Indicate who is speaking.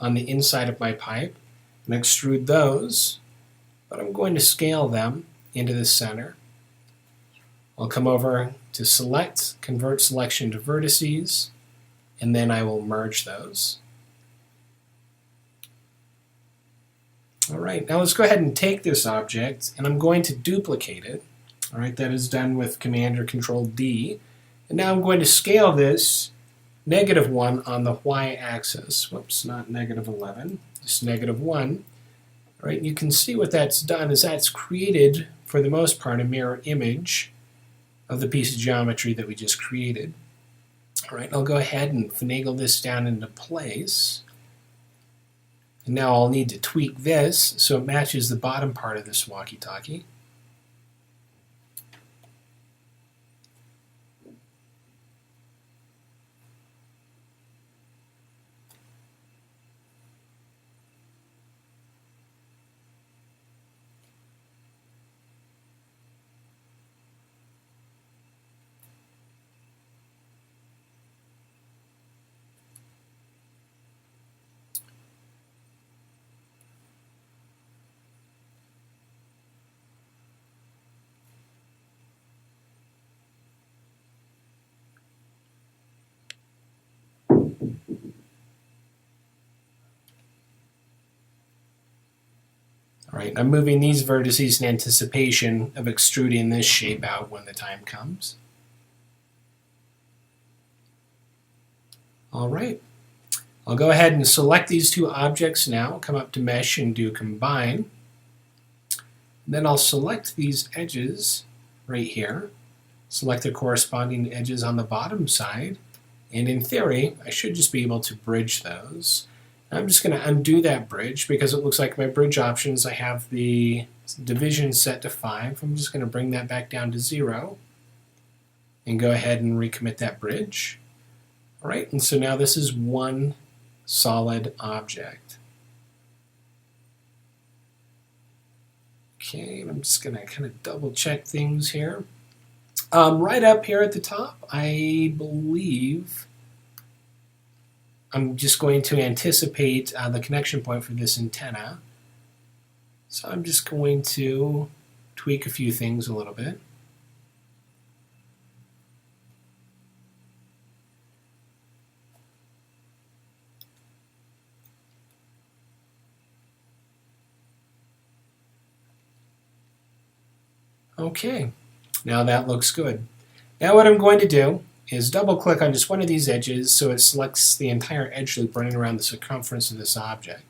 Speaker 1: on the inside of my pipe and extrude those, but I'm going to scale them into the center. I'll come over to Select, Convert Selection to Vertices, and then I will merge those. All right, now let's go ahead and take this object, and I'm going to duplicate it. All right, that is done with Command or Control D. And now I'm going to scale this -1 on the y-axis. Whoops, not -11, just -1. All right, you can see what that's done is that's created, for the most part, a mirror image of the piece of geometry that we just created. All right, I'll go ahead and finagle this down into place. And now I'll need to tweak this so it matches the bottom part of this walkie-talkie. All right, I'm moving these vertices in anticipation of extruding this shape out when the time comes. All right, I'll go ahead and select these two objects now, come up to Mesh and do Combine. Then I'll select these edges right here, select the corresponding edges on the bottom side, and in theory, I should just be able to bridge those. I'm just going to undo that bridge because it looks like my bridge options, I have the division set to 5. I'm just going to bring that back down to 0 and go ahead and recommit that bridge. All right, and so now this is one solid object. Okay, I'm just going to kind of double check things here. Right up here at the top, I believe I'm just going to anticipate the connection point for this antenna. So I'm just going to tweak a few things a little bit. Okay, now that looks good. Now what I'm going to do is double click on just one of these edges so it selects the entire edge loop running around the circumference of this object.